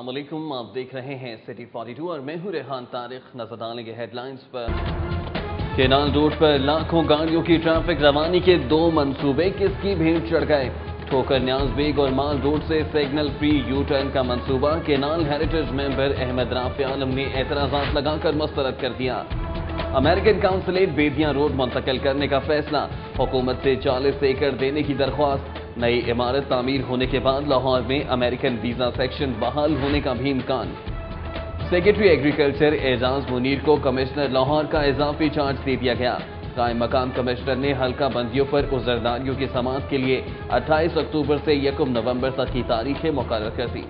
السلام علیکم، آپ دیکھ رہے ہیں سٹی 42 اور میں ہوں ریحان طارق۔ نظر ڈالیں گے ہیڈ لائنز پر۔ کینال روڈ پر لاکھوں گاڑیوں کی ٹریفک روانی کے 2 منصوبے کس کی بھیڑ چڑھ گئے؟ ٹھوکر نیاز بیگ اور مال روڈ سے سگنل فری یو ٹرن کا منصوبہ کینال ہیریٹیج ممبر احمد رافع عالم نے اعتراضات لگا کر مسترد کر دیا۔ امریکن کاؤنسلیٹ بیدیاں روڈ منتقل کرنے کا فیصلہ، حکومت سے 40 ایکڑ دینے کی درخواست۔ نئی عمارت تعمیر ہونے کے بعد لاہور میں امریکن ویزا سیکشن بحال ہونے کا بھی امکان۔ سیکرٹری ایگریکلچر اعجاز منیر کو کمشنر لاہور کا اضافی چارج دے دیا گیا۔ قائم مقام کمشنر نے حلقہ بندیوں پر عذرداریوں کی سماعت کے لیے 28 اکتوبر سے 1 نومبر تک کی تاریخیں مقرر کر دی۔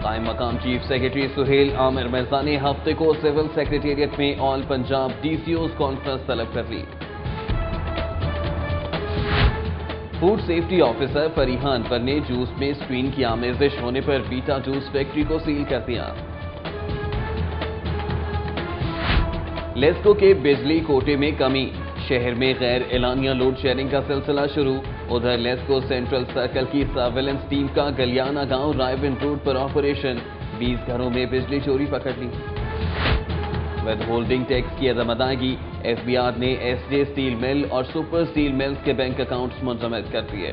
قائم مقام چیف سیکرٹری سہیل عامر مرزا نے ہفتے کو سول سیکرٹریٹ میں all Punjab D C Os conference طلب کر لی۔ Food safety officer Farihan Anwar نے جوس میں اسپین کی آمیزش ہونے پر بیٹا جوس فیکٹری کو سیل کر دیا۔ لیسکو کے بجلی کوٹے میں کمی، شہر میں غیر اعلانیہ لوڈ شیڈنگ کا سلسلہ شروع۔ ادھر لیسکو سینٹرل سرکل کی سرویلنس ٹیم کا گلیانہ گاؤں رائے بند روڈ پر آپریشن، 20 گھروں میں بجلی چوری پکڑ لی۔ ود ہولڈنگ ٹیکس کی عدم ادائیگی، ایف بی آر نے ایس جے اسٹیل مل اور سپر اسٹیل ملز کے بینک اکاؤنٹس منجمد کر دیے۔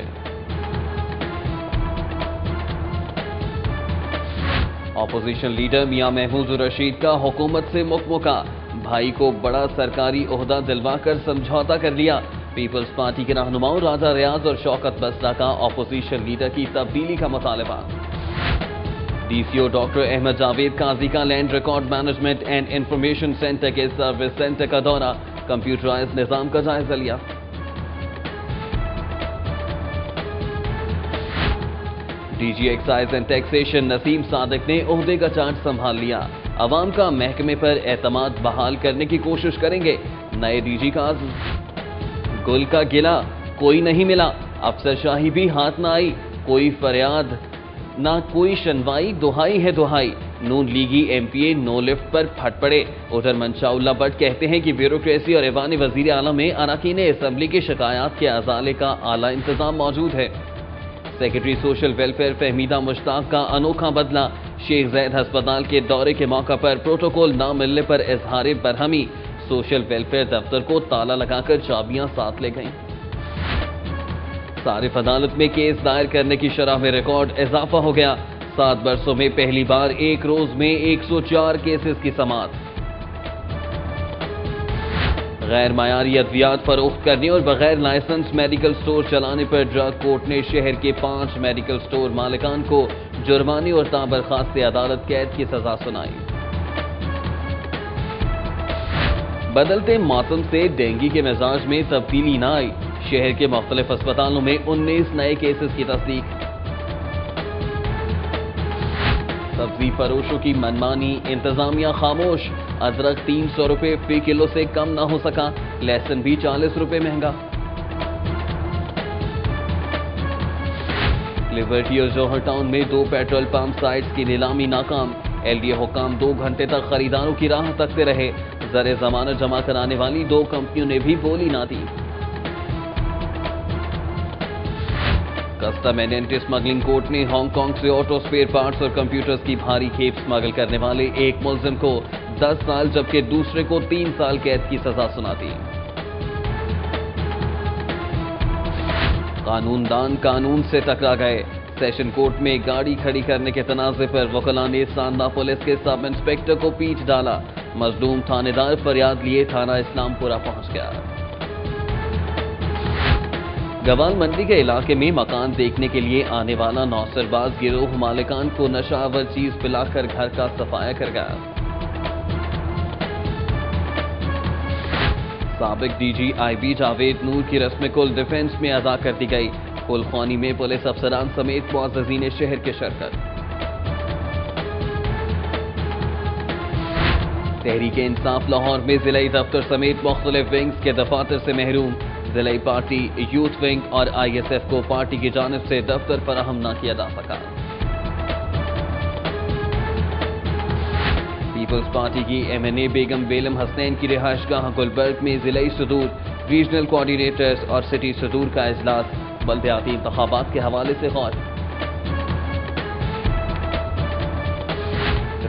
اپوزیشن لیڈر میاں محمود الرشید کا حکومت سے مکمکہ، بھائی کو بڑا سرکاری عہدہ دلوا کر سمجھوتا کر لیا۔ پیپلز پارٹی کے رہنماؤں راجہ ریاض اور شوکت بسرا کا اپوزیشن لیڈر کی تبدیلی کا مطالبہ۔ D C O doctor Ahmad Javed Qazi کا land record management and information centre کے سروس سینٹر کا دورہ، کمپیوٹرائز نظام کا جائزہ لیا۔ D G excise and taxation Naseem Sadiq نے عہدے کا چارج سنبھال لیا۔ عوام کا محکمے پر اعتماد بحال کرنے کی کوشش کریں گے، نئے ڈی جی کا عزم۔ گل کا گلا کوئی نہیں ملا، افسر شاہی بھی ہاتھ نہ آئی، کوئی فریاد نہ کوئی شنوائی، دہائی ہے دہائی، نون لیگی ایم پی اے نو لفٹ پر پھٹ پڑے۔ ادھر منشاء اللہ بٹ کہتے ہیں کہ بیوروکریسی اور ایوان وزیر اعلیٰ میں اراکین اسمبلی کی شکایات کے ازالے کا اعلیٰ انتظام موجود ہے۔ سیکرٹری سوشل ویلفیئر فہمیدہ مشتاق کا انوکھا بدلہ، شیخ زید ہسپتال کے دورے کے موقع پر پروٹوکول نہ ملنے پر اظہار برہمی، سوشل ویلفیئر دفتر کو تالا لگا کر چابیاں ساتھ لے گئیں۔ صارف عدالت میں کیس دائر کرنے کی شرح میں ریکارڈ اضافہ ہو گیا، 7 برسوں میں پہلی بار ایک روز میں 104 کیسز کی سماعت۔ غیر معیاری ادویات فروخت کرنے اور بغیر لائسنس میڈیکل سٹور چلانے پر ڈرگ کورٹ نے شہر کے 5 میڈیکل سٹور مالکان کو جرمانے اور تابرخاست عدالت قید کی سزا سنائی۔ بدلتے موسم سے ڈینگی کے مزاج میں تبدیلی نہ آئی، شہر کے مختلف اسپتالوں میں 19 نئے کیسز کی تصدیق۔ سبزی فروشوں کی منمانی، انتظامیہ خاموش، ادرک 300 روپے فی کلو سے کم نہ ہو سکا، لہسن بھی 40 روپے مہنگا۔ لیبرٹی اور جوہر ٹاؤن میں 2 پیٹرول پمپ سائٹس کی نیلامی ناکام، ایل ڈی اے حکام 2 گھنٹے تک خریداروں کی راہ تکتے رہے، زر ضمانت جمع کرانے والی 2 کمپنیوں نے بھی بولی نہ دی۔ Custom and anti smuggling court نے ہانگ کانگ سے آٹو اسپیئر پارٹس اور کمپیوٹرز کی بھاری کھیپ اسمگل کرنے والے ایک ملزم کو 10 سال جبکہ دوسرے کو 3 سال قید کی سزا سنا دی۔ قانون دان قانون سے ٹکرا گئے، سیشن کورٹ میں گاڑی کھڑی کرنے کے تنازع پر وکلاء نے ساندا پولیس کے سب انسپکٹر کو پیٹ ڈالا، مظلوم تھانے دار فریاد لیے تھانہ اسلام پورہ پہنچ گیا۔ گوال منڈی کے علاقے میں مکان دیکھنے کے لیے آنے والا نوسر باز گروہ مالکان کو نشہ آور چیز پلا کر گھر کا صفایا کر گیا۔ سابق D G I B Javed Noor کی رسم کل ڈیفنس میں ادا کر دی گئی، کل خوانی میں پولیس افسران سمیت معززین شہر کی شرکت۔ تحریک انصاف لاہور میں ضلعی دفتر سمیت مختلف ونگز کے دفاتر سے محروم، ضلعی پارٹی یوتھ ونگ اور آئی ایس ایف کو پارٹی کی جانب سے دفتر فراہم نہ کیا جا سکا۔ پیپلز پارٹی کی ایم این اے بیگم بیلم حسنین کی رہائش گاہ گلبرگ میں ضلعی صدور، ریجنل کوآرڈینیٹرز اور سٹی صدور کا اجلاس، بلدیاتی انتخابات کے حوالے سے غور۔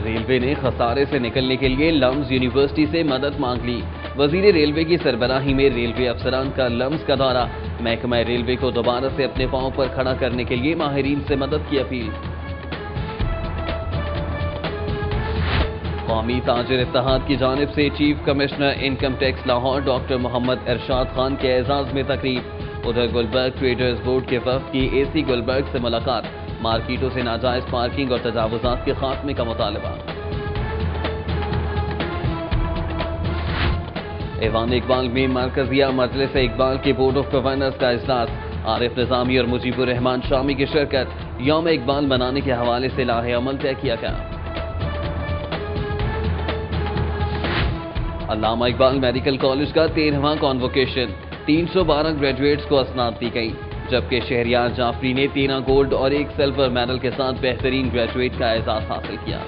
ریلوے نے خسارے سے نکلنے کے لیے لمز یونیورسٹی سے مدد مانگ لی۔ وزیر ریلوے کی سربراہی میں ریلوے افسران کا لمز کا دورہ۔ محکمہ ریلوے کو دوبارہ سے اپنے پاؤں پر کھڑا کرنے کے لیے ماہرین سے مدد کی اپیل۔ قومی تاجر اتحاد کی جانب سے chief commissioner income tax Lahore doctor Muhammad Irshad Khan کے اعزاز میں تقریب۔ ادھر گلبرگ ٹریڈرز بورڈ کے وفد کی اے سی گلبرگ سے ملاقات۔ مارکیٹوں سے ناجائز پارکنگ اور تجاوزات کے خاتمے کا مطالبہ۔ ایوان اقبال میں مرکزیہ مجلس اقبال کے بورڈ آف گورنرز کا اجلاس۔ عارف نظامی اور مجیب الرحمان شامی کی شرکت۔ یوم اقبال منانے کے حوالے سے لاہ عمل طے کیا گیا۔ علامہ اقبال میڈیکل کالج کا 13واں کانووکیشن۔ 312 گریجویٹس کو اسناد دی گئی، جبکہ شہریار جعفری نے 13 گولڈ اور 1 سلور میڈل کے ساتھ بہترین گریجویٹ کا اعزاز حاصل کیا۔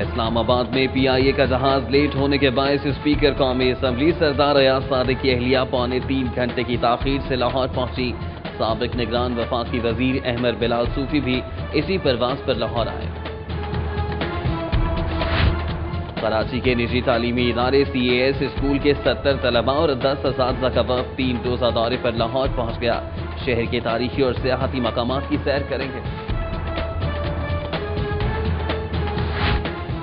اسلام آباد میں پی آئی اے کا جہاز لیٹ ہونے کے باعث اسپیکر قومی اسمبلی سردار ایاز صادق کی اہلیہ 2.25 گھنٹے کی تاخیر سے لاہور پہنچی۔ سابق نگران وفاقی وزیر احمد بلال صوفی بھی اسی پرواز پر لاہور آئے۔ کراچی کے نجی تعلیمی ادارے سی اے ایس اسکول کے 70 طلباء اور 10 اساتذہ کا وفد 3 روزہ دورے پر لاہور پہنچ گیا۔ شہر کے تاریخی اور سیاحتی مقامات کی سیر کریں گے۔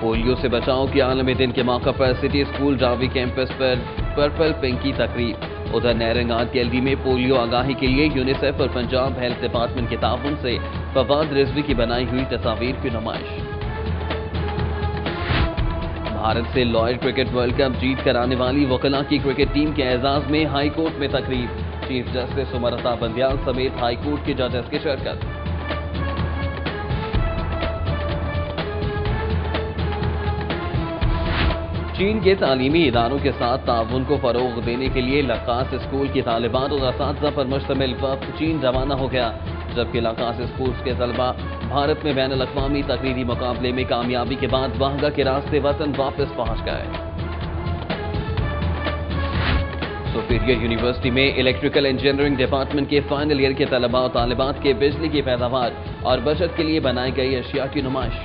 پولیو سے بچاؤ کے عالمی دن کے موقع پر سٹی اسکول راوی کیمپس پر پرپل پنک کی تقریب۔ ادھر نیرنگات گیلری میں پولیو آگاہی کے لیے یونیسیف اور پنجاب ہیلتھ ڈپارٹمنٹ کے تعاون سے فواد رضوی کی بنائی ہوئی تصاویر کی نمائش۔ بھارت سے لارڈز کرکٹ ورلڈ کپ جیت کر آنے والی وکلاء کی کرکٹ ٹیم کے اعزاز میں ہائی کورٹ میں تقریب۔ چیف جسٹس امرتا بندیال سمیت ہائی کورٹ کے ججز کی شرکت۔ چین کے تعلیمی اداروں کے ساتھ تعاون کو فروغ دینے کے لیے لقاس اسکول کی طالبات اور اساتذہ پر مشتمل وفد چین روانہ ہو گیا، جبکہ لقاس اسکولز کے طلباء بھارت میں بین الاقوامی تقریری مقابلے میں کامیابی کے بعد واہگہ کے راستے وطن واپس پہنچ گئے۔ سپیریئر یونیورسٹی میں الیکٹریکل انجینئرنگ ڈپارٹمنٹ کے فائنل ایئر کے طلباء و طالبات کے بجلی کی پیداوار اور بچت کے لیے بنائی گئی اشیاء کی نمائش۔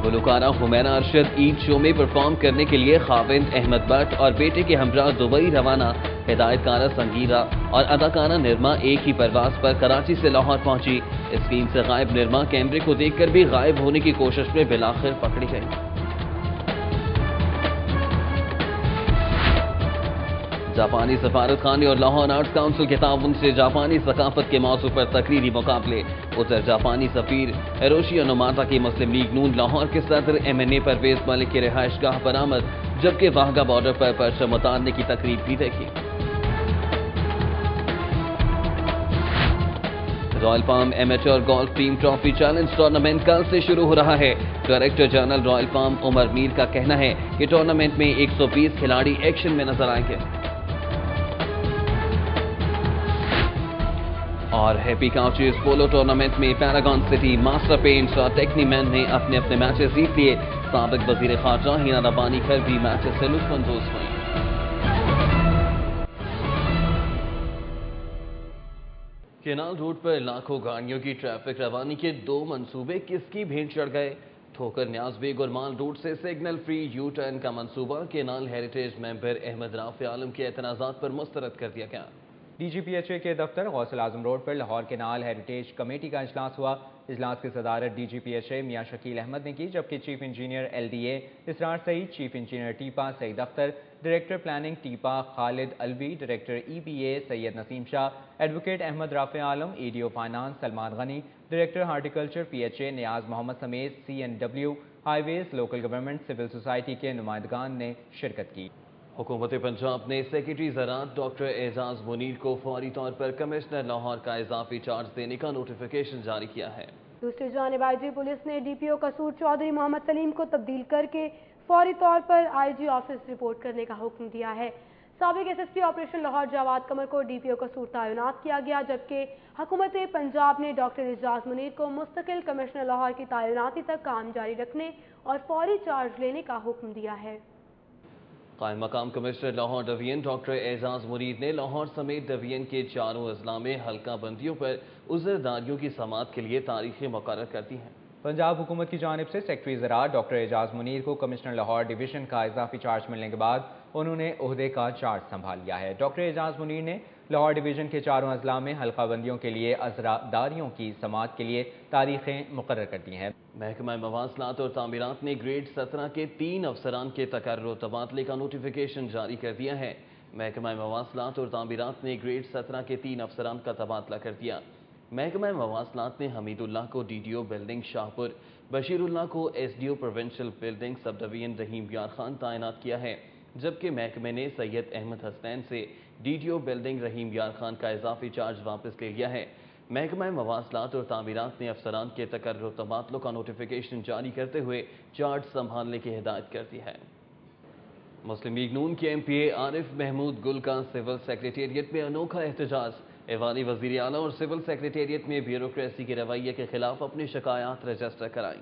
گلوکارہ حمیرہ ارشد عید شو میں پرفارم کرنے کے لیے خاوند احمد بٹ اور بیٹے کے ہمراہ دبئی روانہ۔ ہدایت کارہ سنگیرہ اور اداکارہ نرما ایک ہی پرواز پر کراچی سے لاہور پہنچی۔ اسکرین سے غائب نرما کیمرے کو دیکھ کر بھی غائب ہونے کی کوشش میں بالآخر پکڑی گئی۔ جاپانی سفارت خانے اور لاہور آرٹس کونسل کے تعاون سے جاپانی ثقافت کے موضوع پر تقریری مقابلے۔ ادھر جاپانی سفیر ہیروشی اونوماٹا کی مسلم لیگ نون لاہور کے صدر ایم این اے پرویز ملک کی رہائش گاہ پر آمد، جبکہ واہگہ بارڈر پر پرچم اتارنے کی تقریب بھی دیکھی۔ Royal palm amateur golf team trophy challenge tournament کل سے شروع ہو رہا ہے۔ ڈائریکٹر جنرل رائل پام عمر میر کا کہنا ہے کہ ٹورنامنٹ میں 120 کھلاڑی ایکشن میں نظر آئیں گے۔ اور ہیپی کاؤچز پولو ٹورنامنٹ میں پیراگون سٹی، ماسٹر پینٹس اور ٹیکنی مین نے اپنے میچز جیت لیے۔ سابق وزیر خارجہ ہینا ربانی گھر بھی میچز سے لطف اندوز ہوئیں۔ کینال روڈ پر لاکھوں گاڑیوں کی ٹریفک روانی کے 2 منصوبے کس کی بھینٹ چڑھ گئے؟ ٹھوکر نیاز بیگ اور مال روڈ سے سگنل فری یو ٹرن کا منصوبہ کینال ہیریٹیج ممبر احمد رافع عالم کے اعتراضات پر مسترد کر دیا گیا۔ ڈی جی پی ایچ اے کے دفتر غوث اعظم روڈ پر لاہور کینال ہیریٹیج کمیٹی کا اجلاس ہوا۔ اجلاس کی صدارت ڈی جی پی ایچ اے میاں شکیل احمد نے کی، جبکہ chief engineer L D A Israr Saeed, chief engineer TEPA Saeed Akhtar, director planning TEPA Khalid Alvi, director E B A Syed Naseem Shah, advocate Ahmed Rafay Alam, E D O finance Salman Ghani, director horticulture P H A Niaz Muhammad سمیت C N W, highways, local government, civil society کے نمائندگان نے شرکت کی۔ حکومت پنجاب نے secretary زراعت doctor اعجاز منیر کو فوری طور پر کمشنر لاہور کا اضافی چارج دینے کا نوٹیفیکیشن جاری کیا ہے۔ دوسری جانب آئی جی پولیس نے ڈی پی او قصور چودھری محمد سلیم کو تبدیل کر کے فوری طور پر آئی جی آفس رپورٹ کرنے کا حکم دیا ہے۔ سابق S S P operation Lahore Jawad Qamar کو ڈی پی او قصور تعینات کیا گیا، جبکہ حکومت پنجاب نے ڈاکٹر اعجاز منیر کو مستقل کمشنر لاہور کی تعیناتی تک کام جاری رکھنے اور فوری چارج لینے کا حکم دیا ہے۔ قائم مقام کمشنر لاہور ڈویژن ڈاکٹر اعجاز منیر نے لاہور سمیت ڈویژن کے چاروں اضلاع میں حلقہ بندیوں پر عذرداریوں کی سماعت کے لیے تاریخیں مقرر کر دی ہیں۔ پنجاب حکومت کی جانب سے سیکرٹری زراعت ڈاکٹر اعجاز منیر کو کمشنر لاہور ڈویژن کا اضافی چارج ملنے کے بعد انہوں نے عہدے کا چارج سنبھال لیا ہے۔ ڈاکٹر اعجاز منیر نے لاہور ڈویژن کے چاروں اضلاع میں حلقہ بندیوں کے لیے عذرداریوں کی سماعت کے لیے تاریخیں مقرر کر دی ہیں۔ محکمہ مواصلات اور تعمیرات نے گریڈ 17 کے 3 افسران کے تقرر و تبادلے کا نوٹیفیکیشن جاری کر دیا ہے۔ محکمہ مواصلات اور تعمیرات نے گریڈ 17 کے 3 افسران کا تبادلہ کر دیا۔ محکمہ مواصلات نے حمید اللہ کو D D O building Shahpur, Bashirullah کو S D O provincial building sub division Rahim Yar Khan تعینات کیا ہے، جبکہ محکمے نے سید احمد حسنین سے ڈی ڈی او بلڈنگ رحیم یار خان کا اضافی چارج واپس لے لیا ہے۔ محکمہ مواصلات اور تعمیرات نے افسران کے تقرر و تبادلوں کا نوٹیفیکیشن جاری کرتے ہوئے چارج سنبھالنے کی ہدایت کر دی ہے۔ مسلم لیگ نون کے ایم پی اے عارف محمود گل کا سول سیکریٹریٹ میں انوکھا احتجاج۔ ایوانی وزیر اعلیٰ اور سول سیکریٹریٹ میں بیوروکریسی کے رویے کے خلاف اپنی شکایات رجسٹر کرائیں۔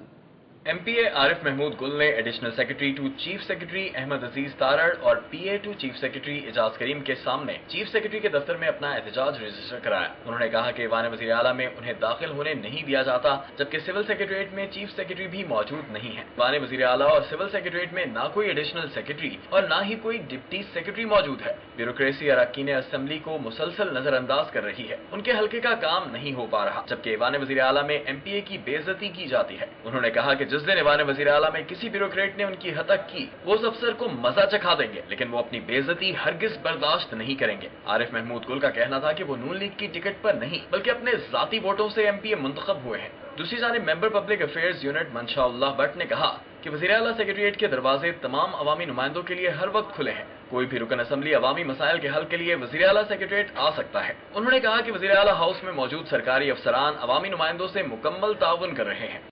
ایم پی اے عارف محمود گل نے additional secretary to chief secretary Ahmed Aziz Tarar اور P A to chief secretary Ijaz Karim کے سامنے چیف سیکرٹری کے دفتر میں اپنا احتجاج رجسٹر کرایا۔ انہوں نے کہا کہ ایوان وزیر اعلیٰ میں انہیں داخل ہونے نہیں دیا جاتا، جبکہ سول سیکرٹریٹ میں چیف سیکرٹری بھی موجود نہیں ہے۔ ایوان وزیر اعلیٰ اور سول سیکرٹریٹ میں نہ کوئی ایڈیشنل سیکرٹری اور نہ ہی کوئی ڈپٹی سیکرٹری موجود ہے۔ بیوروکریسی اراکین اسمبلی کو مسلسل نظر انداز کر رہی ہے، ان کے حلقے کا کام نہیں ہو پا رہا، جبکہ ایوان وزیر اعلیٰ میں ایم پی اے کی بے عزتی کی جاتی ہے۔ انہوں نے کہا کہ جس دن ایوان وزیر اعلیٰ میں کسی بیوروکریٹ نے ان کی ہتک کی، وہ اس افسر کو مزہ چکھا دیں گے، لیکن وہ اپنی بے عزتی ہرگز برداشت نہیں کریں گے۔ عارف محمود گل کا کہنا تھا کہ وہ نون لیگ کی ٹکٹ پر نہیں بلکہ اپنے ذاتی ووٹوں سے ایم پی اے منتخب ہوئے ہیں۔ دوسری جانب member public affairs unit Manshaullah Butt نے کہا کہ وزیر اعلیٰ سیکرٹریٹ کے دروازے تمام عوامی نمائندوں کے لیے ہر وقت کھلے ہیں، کوئی بھی رکن اسمبلی عوامی مسائل کے حل کے لیے وزیر اعلیٰ سیکرٹریٹ آ سکتا ہے۔ انہوں نے کہا کہ وزیر اعلیٰ ہاؤس میں موجود سرکاری افسران عوامی نمائندوں سے مکمل تعاون کر رہے ہیں۔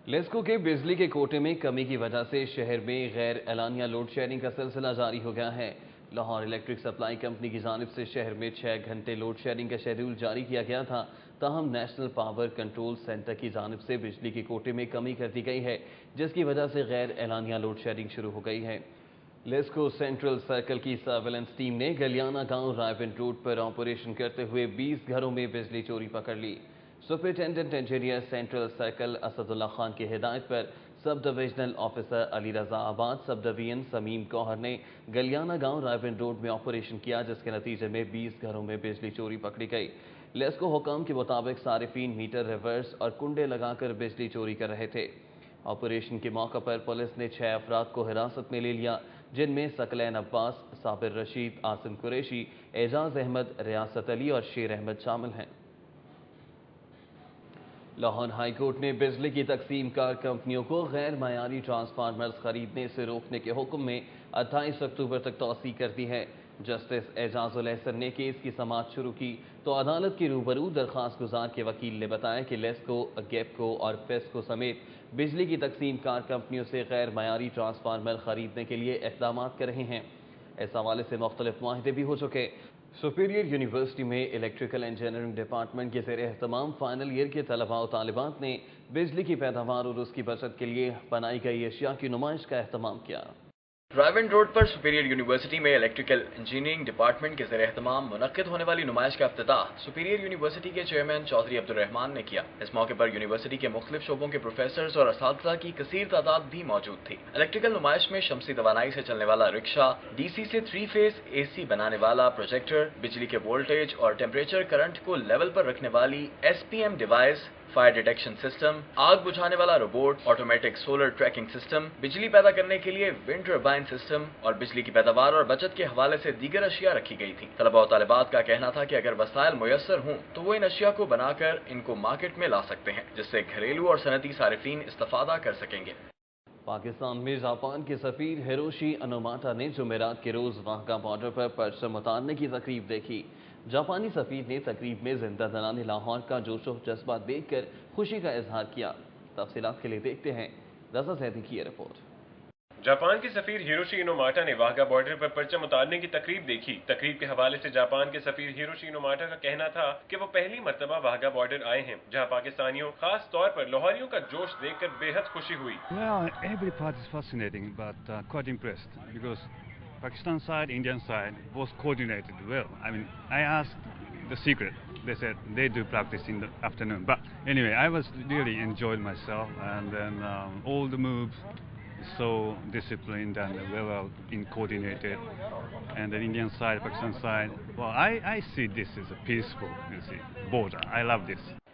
لیسکو کے بجلی کے کوٹے میں کمی کی وجہ سے شہر میں غیر اعلانیہ لوڈ شیڈنگ کا سلسلہ جاری ہو گیا ہے۔ لاہور الیکٹرک سپلائی کمپنی کی جانب سے شہر میں 6 گھنٹے لوڈ شیڈنگ کا شیڈول جاری کیا گیا تھا، تاہم نیشنل پاور کنٹرول سینٹر کی جانب سے بجلی کے کوٹے میں کمی کر دی گئی ہے، جس کی وجہ سے غیر اعلانیہ لوڈ شیڈنگ شروع ہو گئی ہے۔ لیسکو سینٹرل سرکل کی سرویلنس ٹیم نے گلیانہ گاؤں رائیونڈ روڈ پر آپریشن کرتے ہوئے 20 گھروں میں بجلی چوری پکڑ لی۔ Superintendent engineer central circle Asadullah Khan کی ہدایت پر sub divisional officer Ali Raza آباد سب ڈویژن سمیم گوہر نے گلیانہ گاؤں رائیونڈ روڈ میں آپریشن کیا، جس کے نتیجے میں 20 گھروں میں بجلی چوری پکڑی گئی۔ لیسکو حکام کے مطابق صارفین میٹر ریورس اور کنڈے لگا کر بجلی چوری کر رہے تھے۔ آپریشن کے موقع پر پولیس نے 6 افراد کو حراست میں لے لیا، جن میں ثقلین عباس، صابر رشید، عاصم قریشی، اعجاز احمد، ریاست علی اور شیر احمد شامل ہیں۔ لاہور ہائی کورٹ نے بجلی کی تقسیم کار کمپنیوں کو غیر معیاری ٹرانسفارمرز خریدنے سے روکنے کے حکم میں 28 اکتوبر تک توسیع کر دی ہے۔ جسٹس اعجاز الاحسن نے کیس کی سماعت شروع کی تو عدالت کے روبرو درخواست گزار کے وکیل نے بتایا کہ لیسکو، گیپکو اور فیسکو سمیت بجلی کی تقسیم کار کمپنیوں سے غیر معیاری ٹرانسفارمر خریدنے کے لیے اقدامات کر رہے ہیں۔ اس حوالے سے مختلف معاہدے بھی ہو چکے۔ سپیریئر یونیورسٹی میں الیکٹریکل انجینئرنگ ڈپارٹمنٹ کے زیر اہتمام فائنل ایئر کے طلباء و طالبات نے بجلی کی پیداوار اور اس کی بچت کے لیے بنائی گئی اشیاء کی نمائش کا اہتمام کیا۔ رائیونڈ روڈ پر سپیریئر یونیورسٹی میں الیکٹریکل انجینئرنگ ڈپارٹمنٹ کے زیر اہتمام منعقد ہونے والی نمائش کا افتتاح سپیریئر یونیورسٹی کے چیئرمین چودھری عبدالرحمان نے کیا۔ اس موقع پر یونیورسٹی کے مختلف شعبوں کے پروفیسرز اور اساتذہ کی کثیر تعداد بھی موجود تھی۔ الیکٹریکل نمائش میں شمسی توانائی سے چلنے والا رکشا، ڈی سی سے 3 فیز اے سی بنانے والا پروجیکٹر، بجلی کے وولٹیج اور ٹیمپریچر کرنٹ کو لیول پر رکھنے والی S P M device, fire detection system, آگ بجھانے والا robot, automatic solar tracking system, بجلی پیدا کرنے کے لیے ونڈ ٹربائن سسٹم اور بجلی کی پیداوار اور بچت کے حوالے سے دیگر اشیاء رکھی گئی تھی۔ طلباء و طالبات کا کہنا تھا کہ اگر وسائل میسر ہوں تو وہ ان اشیاء کو بنا کر ان کو مارکیٹ میں لا سکتے ہیں، جس سے گھریلو اور صنعتی صارفین استفادہ کر سکیں گے۔ پاکستان میں جاپان کے سفیر ہیروشی انوماٹا نے جمعرات کے روز واہگہ بارڈر پر پرچم اتارنے کی تقریب دیکھی۔ جاپانی سفیر نے تقریب میں زندہ دلان لاہور کا جوش و جذبہ دیکھ کر خوشی کا اظہار کیا۔ تفصیلات کے لیے دیکھتے ہیں رضا زیدی کی یہ رپورٹ۔ جاپان کے سفیر ہیروشی انوماٹا نے واہگہ بارڈر پر پرچم اتارنے کی تقریب دیکھی۔ تقریب کے حوالے سے جاپان کے سفیر ہیروشی انوماٹا کا کہنا تھا کہ وہ پہلی مرتبہ واہگہ بارڈر آئے ہیں، جہاں پاکستانیوں خاص طور پر لاہوریوں کا جوش دیکھ کر بے حد خوشی ہوئی۔ Well, every part is fascinating, but quite impressed because Pakistan side, Indian side, both coordinated well. I mean, I asked the secret. They said they do practice in the afternoon. But anyway, I was really enjoyed myself, and then all the moves so disciplined and well coordinated. And the Indian side, Pakistan side, well, I see this as a peaceful, border. I love this.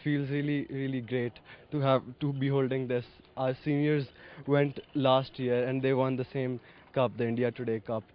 Feels really great to be holding this. Our seniors went last year and they won the same cup, the India Today Cup.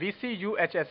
VCUHS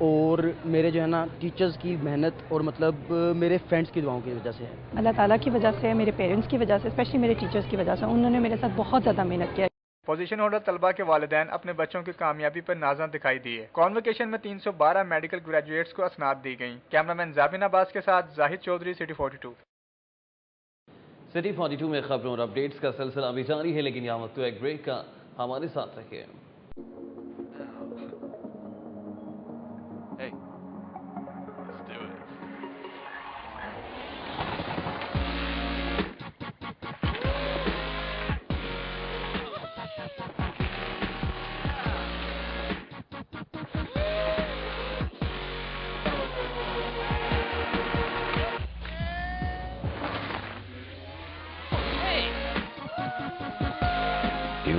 اور میرے جو ہے نا teachers کی محنت اور مطلب میرے فرینڈس کی دعاؤں کی وجہ سے ہے. اللہ تعالیٰ کی وجہ سے, میرے پیرنٹس کی وجہ سے, اسپیشلی میرے ٹیچرز کی وجہ سے, انہوں نے میرے ساتھ بہت زیادہ محنت کیا. پوزیشن ہولڈر طلبہ کے والدین اپنے بچوں کی کامیابی پر نازاں دکھائی دیے. کانوکیشن میں 312 میڈیکل گریجویٹس کو اسناد دی گئیں. کیمرامین زابین عباس کے ساتھ زاہد چودھری, سٹی 42. سٹی 42 میں خبروں اور اپڈیٹس کا سلسلہ بھی جاری ہے, لیکن یہاں وقت ایک بریک کا. ہمارے ساتھ رہیے.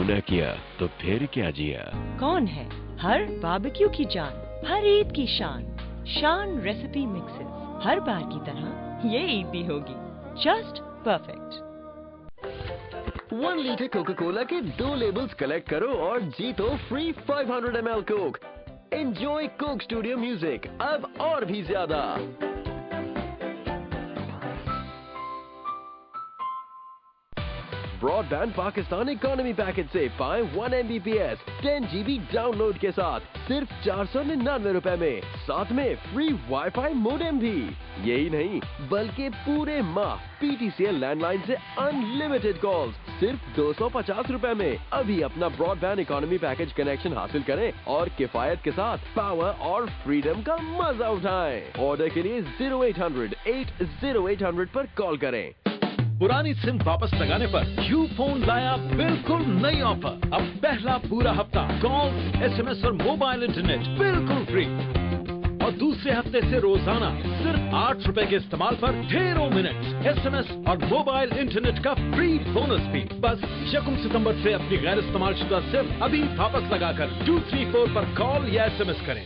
نہ کیا تو پھر کیا جیا. کون ہے ہر باربیکیو کی جان, ہر عید کی شان, شان ریسیپی مکسز. ہر بار کی طرح یہ عید بھی ہوگی just perfect. 1 litre Coca Cola کے 2 لیبلز کلیکٹ کرو اور جیتو free 500 ml Coke. Enjoy Coke Studio music اب اور بھی زیادہ. Broadband Pakistan economy package سے پائیں 1 Mbps 10 GB ڈاؤن لوڈ کے ساتھ صرف 499 روپے میں, ساتھ میں فری وائی فائی موڈم بھی. یہی نہیں بلکہ پورے ماہ PTCL لینڈ لائن سے انلمیٹڈ کالز صرف 250 روپے میں. ابھی اپنا broadband economy package connection حاصل کریں اور کفایت کے ساتھ پاور اور فریڈم کا مزہ اٹھائیں. آرڈر کے لیے 0800-80800 پر کال کریں. پرانی سم واپس لگانے پر یو فون لایا بالکل نئی آفر. اب پہلا پورا ہفتہ کال, SMS اور موبائل انٹرنیٹ بالکل فری, اور دوسرے ہفتے سے روزانہ صرف 8 روپے کے استعمال پر ڈھیروں منٹ SMS اور موبائل انٹرنیٹ کا فری بونس بھی. بس 1 ستمبر سے اپنی غیر استعمال شدہ سم ابھی واپس لگا کر 234 پر کال یا SMS کریں.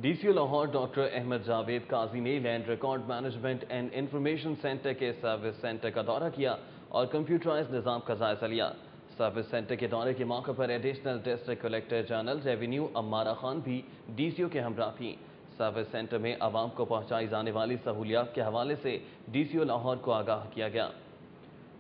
D C O Lahore doctor Ahmad Javed Qazi نے land record management and information centre کے سروس سینٹر کا دورہ کیا اور کمپیوٹرائز نظام کا جائزہ لیا. سروس سینٹر کے دورے کے موقع پر additional district collector general revenue Amara Khan بھی ڈی سی او کے ہمراہ تھیں. سروس سینٹر میں عوام کو پہنچائی جانے والی سہولیات کے حوالے سے ڈی سی او لاہور کو آگاہ کیا گیا.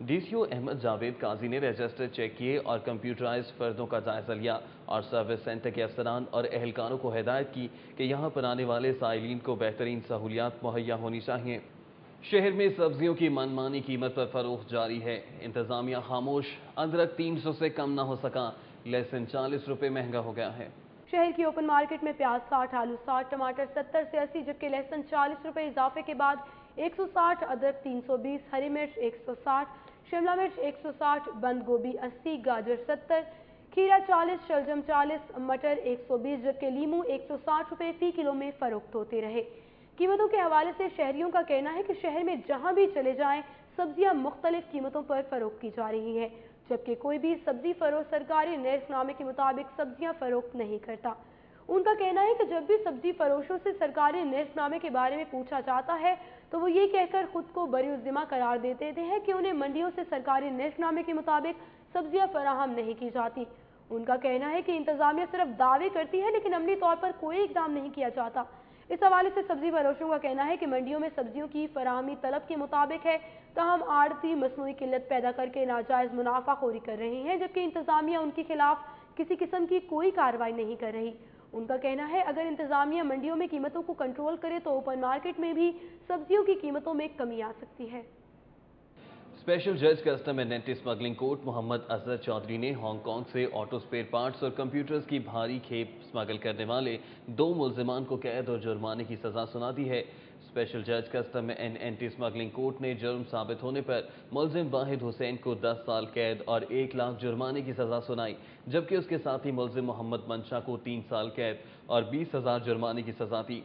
ڈی سی او احمد جاوید قاضی نے رجسٹر چیک کیے اور کمپیوٹرائز فردوں کا جائزہ لیا اور سروس سینٹر کے افسران اور اہلکاروں کو ہدایت کی کہ یہاں پر آنے والے سائلین کو بہترین سہولیات مہیا ہونی چاہیے. شہر میں سبزیوں کی من مانی قیمت پر فروخت جاری ہے. انتظامیہ خاموش. ادرک 300 سے کم نہ ہو سکا, لہسن 40 روپے مہنگا ہو گیا ہے. شہر کی اوپن مارکیٹ میں پیاز 60, آلو 60, ٹماٹر 70 سے 80, جبکہ لہسن 40 روپے اضافے کے بعد 160, ادرک 320, ہری مرچ 160, شملہ مرچ 160, بند گوبھی 80, گاجر 70, کھیرا 40, شلجم 40, مٹر 120, جبکہ لیمو 160 روپے فی کلو میں فروخت ہوتے رہے. قیمتوں کے حوالے سے شہریوں کا کہنا ہے کہ شہر میں جہاں بھی چلے جائیں سبزیاں مختلف قیمتوں پر فروخت کی جا رہی ہیں, جبکہ کوئی بھی سبزی فروخت سرکاری نرخ نامے کے مطابق سبزیاں فروخت نہیں کرتا. ان کا کہنا ہے کہ جب بھی سبزی فروشوں سے سرکاری نرخ نامے کے بارے میں پوچھا جاتا ہے تو وہ یہ کہہ کر خود کو بری الذمہ قرار دیتے ہیں کہ انہیں منڈیوں سے سرکاری نرخ نامے کے مطابق سبزیاں فراہم نہیں کی جاتی. ان کا کہنا ہے کہ انتظامیہ صرف دعوے کرتی ہے لیکن عملی طور پر کوئی اقدام نہیں کیا جاتا. اس حوالے سے سبزی فروشوں کا کہنا ہے کہ منڈیوں میں سبزیوں کی فراہمی طلب کے مطابق ہے, تاہم آڑتی مصنوعی قلت پیدا کر کے ناجائز منافع خوری کر رہے ہیں, جبکہ انتظامیہ ان کے خلاف کسی قسم کی کوئی کارروائی نہیں کر رہی. ان کا کہنا ہے اگر انتظامیہ منڈیوں میں قیمتوں کو کنٹرول کرے تو اوپن مارکیٹ میں بھی سبزیوں کی قیمتوں میں کمی آ سکتی ہے. اسپیشل جج custom and anti smuggling court Muhammad Azhar Chaudhry نے ہانگ کانگ سے آٹو سپیئر پارٹس اور کمپیوٹرز کی بھاری کھیپ اسمگل کرنے والے 2 ملزمان کو قید اور جرمانے کی سزا سنا دی ہے. اسپیشل جج custom and anti smuggling court نے جرم ثابت ہونے پر ملزم واحد حسین کو 10 سال قید اور 1 لاکھ جرمانے کی سزا سنائی, جبکہ اس کے ساتھی ملزم محمد منشا کو 3 سال قید اور 20,000 جرمانے کی سزا دی.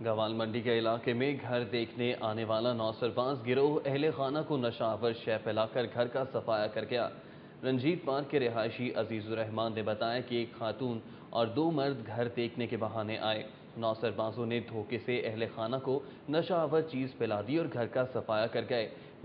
گوال منڈی کے علاقے میں گھر دیکھنے آنے والا نوسرباز گروہ اہل خانہ کو نشہ آور شے پھیلا کر گھر کا صفایا کر گیا. رنجیت پارک کے رہائشی عزیز الرحمان نے بتایا کہ ایک خاتون اور 2 مرد گھر دیکھنے کے بہانے آئے. نوسربازوں نے دھوکے سے اہل خانہ کو نشہ آور چیز پلا دی اور گھر کا صفایا کر گئے.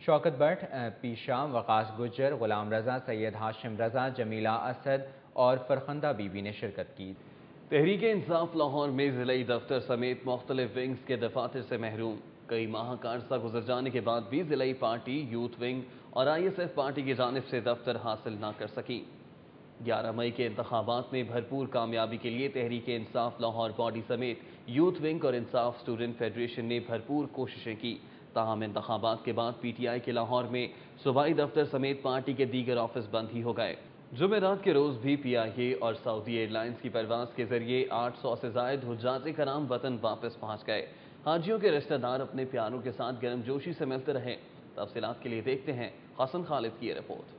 شوکت بٹ، پی شام، وقاص گجر، غلام رضا، سید ہاشم رضا، جمیلہ اسد اور فرخندہ بی بی نے شرکت کی۔ تحریک انصاف لاہور میں ضلعی دفتر سمیت مختلف ونگز کے دفاتر سے محروم۔ کئی ماہ کا عرصہ گزر جانے کے بعد بھی ضلعی پارٹی، یوتھ ونگ اور ISF پارٹی کی جانب سے دفتر حاصل نہ کر سکی۔ 11 مئی کے انتخابات میں بھرپور کامیابی کے لیے تحریک انصاف لاہور باڈی سمیت یوتھ ونگ اور انصاف اسٹوڈنٹ فیڈریشن نے بھرپور کوششیں کی، تاہم انتخابات کے بعد PTI کے لاہور میں صوبائی دفتر سمیت پارٹی کے دیگر آفس بند ہی ہو گئے۔ جمعرات کے روز بھی PIA اور سعودی ایئر لائنز کی پرواز کے ذریعے 800 سے زائد حجاج کرام وطن واپس پہنچ گئے۔ حاجیوں کے رشتہ دار اپنے پیاروں کے ساتھ گرم جوشی سے ملتے رہے۔ تفصیلات کے لیے دیکھتے ہیں حسن خالد کی یہ رپورٹ۔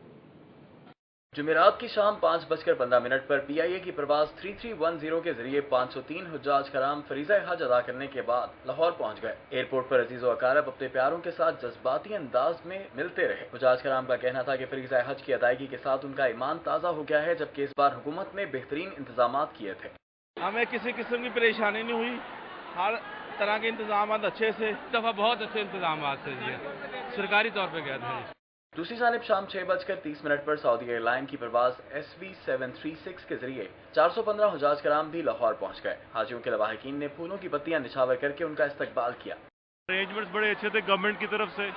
جمعرات کی شام 5:15 پر PIA کی پرواز 3310 کے ذریعے 503 حجاج کرام فریضہ حج ادا کرنے کے بعد لاہور پہنچ گئے۔ ایئرپورٹ پر عزیز و اقارب اپنے پیاروں کے ساتھ جذباتی انداز میں ملتے رہے۔ حجاج کرام کا کہنا تھا کہ فریضہ حج کی ادائیگی کے ساتھ ان کا ایمان تازہ ہو گیا ہے، جبکہ اس بار حکومت نے بہترین انتظامات کیے تھے۔ ہمیں کسی قسم کی پریشانی نہیں ہوئی، ہر طرح کے انتظامات اچھے سے، اس دفعہ بہت اچھے انتظامات سے سرکاری طور پہ گئے تھے۔ دوسری جانب شام 6:30 پر سعودی ایئر لائن کی پرواز SV 736 کے ذریعے 415 حجاج کرام بھی لاہور پہنچ گئے۔ حاجیوں کے لواحقین نے پھولوں کی بتیاں نچھاور کر کے ان کا استقبال کیا۔ ارینجمنٹس بڑے اچھے تھے گورنمنٹ کی طرف سے،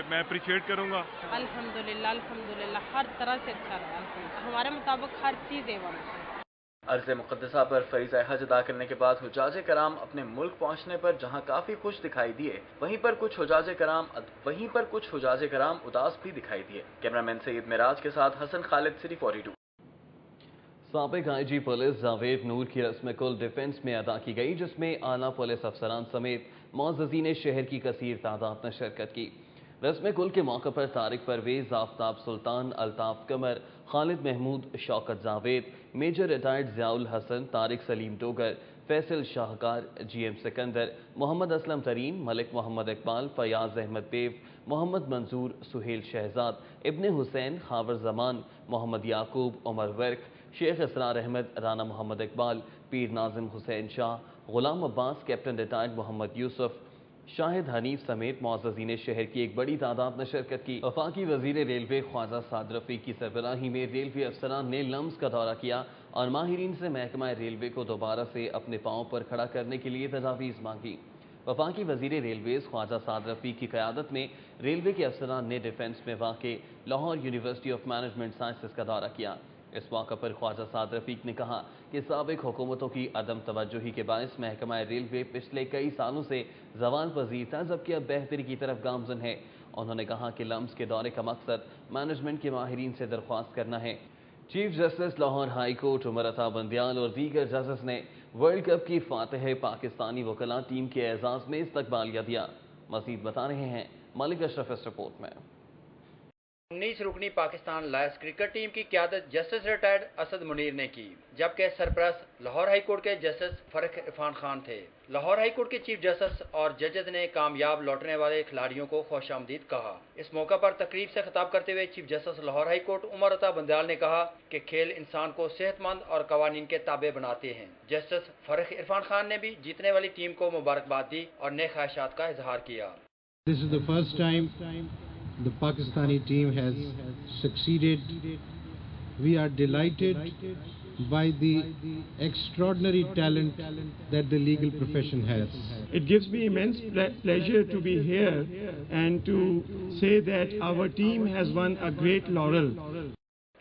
میں اپریشیٹ کروں گا۔ الحمدللہ ہر طرح سے اچھا رہا، ہمارے مطابق ہر چیز ایون ہے۔ ارض مقدسہ پر فریضہ حج ادا کرنے کے بعد حجاج کرام اپنے ملک پہنچنے پر جہاں کافی خوش دکھائی دیے، وہیں پر کچھ حجاج کرام اداس بھی دکھائی دیے۔ کیمرامین سید معراج کے ساتھ حسن خالد، سٹی 42۔ سابق IG پولیس جاوید نور کی رسم کل ڈیفنس میں ادا کی گئی، جس میں اعلیٰ پولیس افسران سمیت معززین شہر کی کثیر تعداد نے شرکت کی۔ رسم کل کے موقع پر طارق پرویز، آفتاب سلطان، الطاف قمر، خالد محمود، شوکت جاوید، میجر ریٹائرڈ ضیاء الحسن، طارق سلیم ڈوگر، فیصل شاہکار، GM سکندر، محمد اسلم ترین، ملک محمد اقبال، فیاض احمد دیو، محمد منظور، سہیل شہزاد، ابن حسین، خاور زمان، محمد یعقوب، عمر ورک، شیخ اسرار احمد، رانا محمد اقبال، پیر ناظم حسین شاہ، غلام عباس، کیپٹن ریٹائرڈ محمد یوسف، شاہد حنیف سمیت معززین شہر کی ایک بڑی تعداد نے شرکت کی۔ وفاقی وزیر ریلوے خواجہ سعد رفیق کی سربراہی میں ریلوے افسران نے لمس کا دورہ کیا اور ماہرین سے محکمہ ریلوے کو دوبارہ سے اپنے پاؤں پر کھڑا کرنے کے لیے تجاویز مانگی۔ وفاقی وزیر ریلویز خواجہ سعد رفیق کی قیادت میں ریلوے کے افسران نے ڈیفنس میں واقع Lahore university of management sciences کا دورہ کیا۔ اس موقع پر خواجہ سعد رفیق نے کہا کہ سابق حکومتوں کی عدم توجہی کے باعث محکمہ ریلوے پچھلے کئی سالوں سے زوال پذیر تھا، جبکہ اب بہتری کی طرف گامزن ہے۔ انہوں نے کہا کہ لمس کے دورے کا مقصد مینجمنٹ کے ماہرین سے درخواست کرنا ہے۔ Chief justice Lahore high court Umar Ata Bandial اور دیگر ججز نے ورلڈ کپ کی فاتح پاکستانی وکلاء ٹیم کے اعزاز میں استقبالیہ دیا۔ مزید بتا رہے ہیں ملک اشرف اس رپورٹ میں۔ 19 رکنی پاکستان لائنز کرکٹ ٹیم کی قیادت جسٹس ریٹائرڈ اسد منیر نے کی، جبکہ سرپرست لاہور ہائی کورٹ کے جسٹس فرخ عرفان خان تھے۔ لاہور ہائی کورٹ کے چیف جسٹس اور ججز نے کامیاب لوٹنے والے کھلاڑیوں کو خوش آمدید کہا۔ اس موقع پر تقریب سے خطاب کرتے ہوئے chief justice Lahore high court Umar Ata Bandial نے کہا کہ کھیل انسان کو صحت مند اور قوانین کے تابع بناتے ہیں۔ جسٹس فرخ عرفان خان نے بھی جیتنے والی ٹیم کو مبارکباد دی اور نیک خواہشات کا اظہار کیا۔ This is the first time the Pakistani team has succeeded. We are delighted by the extraordinary talent that the legal profession has. It gives me immense pleasure to be here and to say that our team has won a great laurel.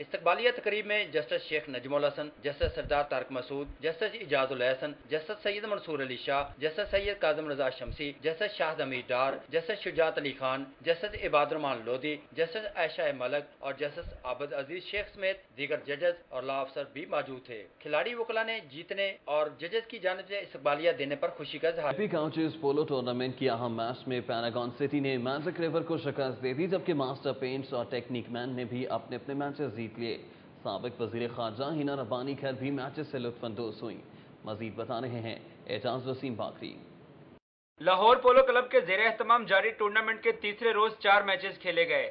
استقبالیہ تقریب میں justice شیخ نجم الحسن، justice سردار طارق مسعود، justice اجاز الحسن، justice سید منصور Ali Shah, justice سید کاظم رضا شمسی، justice شاہد حمید Dar, justice شجاعت Ali Khan, justice عباد الرحمان Lodhi, justice عائشہ ملک اور justice عابد عزیز شیخ سمیت دیگر ججز اور لا افسر بھی موجود تھے۔ کھلاڑی وکلا نے جیتنے اور ججز کی جانب سے استقبالیہ دینے پر خوشی کا اظہار کیا۔ کاؤنٹیز پولو ٹورنامنٹ کی اہم میچ میں پیراگون سٹی نے میجک ریور کو شکست دے دی، جبکہ ماسٹر پینٹس اور ٹیکنیک مین نے بھی اپنے اپنے میچز جیت لیے۔ سابق وزیر خارجہ ہینا ربانی گھر بھی میچز سے لطف اندوز ہوئیں۔ مزید بتا رہے ہیں اعجاز وسیم باقری۔ لاہور پولو کلب کے زیر اہتمام جاری ٹورنامنٹ کے تیسرے روز 4 میچز کھیلے گئے۔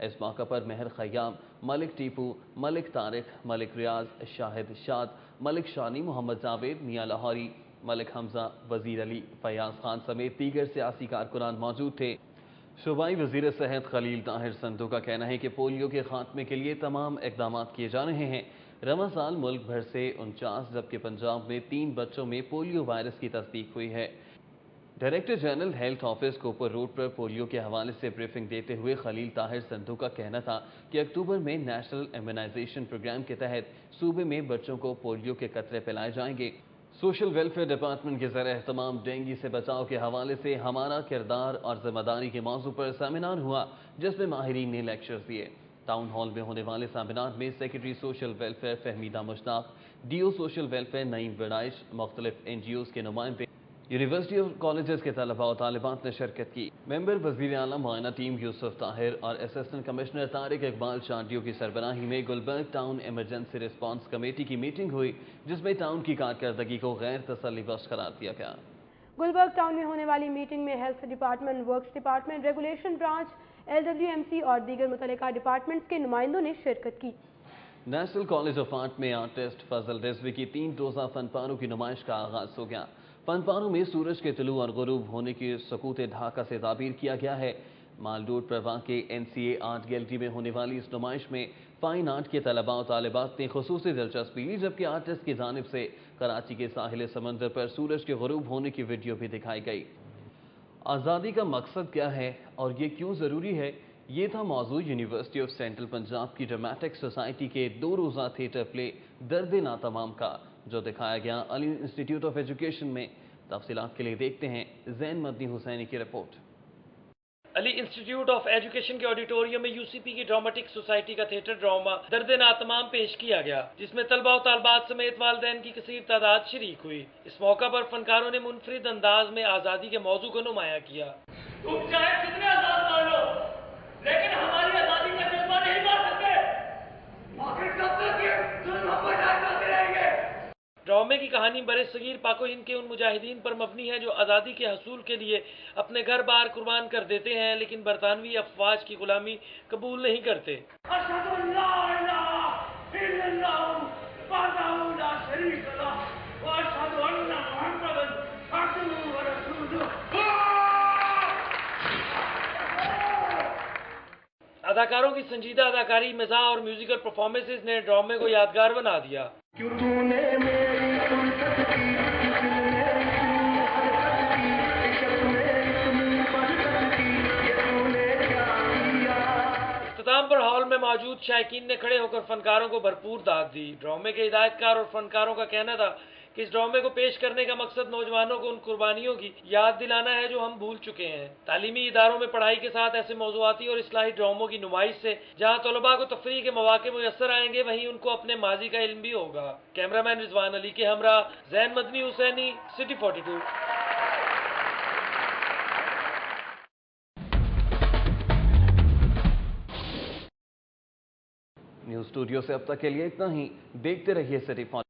اس موقع پر مہر خیام، ملک ٹیپو، ملک طارق، ملک ریاض، شاہد شاد، ملک شانی، محمد جاوید، میاں لاہوری، ملک حمزہ، وزیر علی، فیاض خان سمیت دیگر سیاسی کارکنان موجود تھے۔ صوبائی وزیر صحت خلیل طاہر سندھو کا کہنا ہے کہ پولیو کے خاتمے کے لیے تمام اقدامات کیے جا رہے ہیں۔ رواں سال ملک بھر سے 49 جبکہ پنجاب میں 3 بچوں میں پولیو وائرس کی تصدیق ہوئی ہے۔ Director general health office Cooper Road پر پولیو کے حوالے سے بریفنگ دیتے ہوئے خلیل طاہر سندھو کا کہنا تھا کہ اکتوبر میں نیشنل امیونائزیشن پروگرام کے تحت صوبے میں بچوں کو پولیو کے قطرے پلائے جائیں گے۔ سوشل ویلفیئر ڈپارٹمنٹ کے زیر اہتمام ڈینگی سے بچاؤ کے حوالے سے ہمارا کردار اور ذمہ داری کے موضوع پر سیمینار ہوا، جس میں ماہرین نے لیکچرز دیے۔ ٹاؤن ہال میں ہونے والے سیمینار میں سیکرٹری سوشل ویلفیئر فہمیدہ مشتاق، ڈی او سوشل ویلفیئر نعیم وڈائش، مختلف NGOs کے نمائندے، یونیورسٹی اور کالجز کے طلباء و طالبات نے شرکت کی۔ ممبر وزیر اعلیٰ معائنہ ٹیم یوسف طاہر اور اسسٹنٹ کمشنر طارق اقبال چانڈیو کی سربراہی میں Gulberg town emergency response committee کی میٹنگ ہوئی، جس میں ٹاؤن کی کارکردگی کو غیر تسلی بخش قرار دیا گیا۔ گلبرگ ٹاؤن میں ہونے والی میٹنگ میں health department, works department, regulation branch, LWMC اور دیگر متعلقہ ڈپارٹمنٹس کے نمائندوں نے شرکت کی۔ نیشنل کالج آف آرٹ میں آرٹسٹ فضل رضوی کی 3 روزہ فن پاروں کی نمائش کا آغاز ہو گیا۔ فن پاروں میں سورج کے طلوع اور غروب ہونے کی سقوط ڈھاکہ سے تعبیر کیا گیا ہے۔ مال روڈ پر واقع NCA آرٹ گیلری میں ہونے والی اس نمائش میں فائن آرٹ کے طلباء و طالبات نے خصوصی دلچسپی لی، جبکہ آرٹسٹ کی جانب سے کراچی کے ساحل سمندر پر سورج کے غروب ہونے کی ویڈیو بھی دکھائی گئی۔ آزادی کا مقصد کیا ہے اور یہ کیوں ضروری ہے، یہ تھا موضوع یونیورسٹی آف سینٹرل پنجاب کی ڈرامٹک سوسائٹی کے 2 روزہ تھیٹر پلے درد ناتمام کا، جو دکھایا گیا علی انسٹیٹیوٹ آف ایجوکیشن میں۔ تفصیلات کے لیے دیکھتے ہیں زین مدنی حسینی کی report. Ali institute of education کے آڈیٹوریم میں UCP کی ڈرامٹک سوسائٹی کا تھیٹر ڈرامہ درد ناتمام پیش کیا گیا، جس میں طلباء و طالبات سمیت والدین کی کثیر تعداد شریک ہوئی۔ اس موقع پر فنکاروں نے منفرد انداز میں آزادی کے موضوع کو نمایاں کیا۔ تم چاہے کتنے آزاد مان لو، لیکن ہماری آزادی کا جذبہ نہیں مار سکتے۔ آخر کب تک یہ ظلم ہم پر ڈھاتے رہیں گے؟ ڈرامے کی کہانی برصغیر پاک و ہند کے ان مجاہدین پر مبنی ہے جو آزادی کے حصول کے لیے اپنے گھر بار قربان کر دیتے ہیں، لیکن برطانوی افواج کی غلامی قبول نہیں کرتے۔ اشہد ان لا الہ الا اللہ وحدہ لا شریک لہ واشہد ان محمدا عبدہ ورسولہ۔ اداکاروں کی سنجیدہ اداکاری، مزاح اور میوزیکل پرفارمنسز نے ڈرامے کو یادگار بنا دیا۔ اختتام پر ہال میں موجود شائقین نے کھڑے ہو کر فنکاروں کو بھرپور داد دی۔ ڈرامے کے ہدایتکار اور فنکاروں کا کہنا تھا کہ اس ڈرامے کو پیش کرنے کا مقصد نوجوانوں کو ان قربانیوں کی یاد دلانا ہے جو ہم بھول چکے ہیں۔ تعلیمی اداروں میں پڑھائی کے ساتھ ایسے موضوعاتی اور اصلاحی ڈراموں کی نمائش سے جہاں طلباء کو تفریح کے مواقع میسر آئیں گے، وہیں ان کو اپنے ماضی کا علم بھی ہوگا۔ کیمرامین رضوان علی کے ہمراہ زین مدنی حسینی، سٹی 42۔ نیوز اسٹوڈیو سے اب تک کے لیے اتنا ہی۔ دیکھتے رہیے سٹی 42۔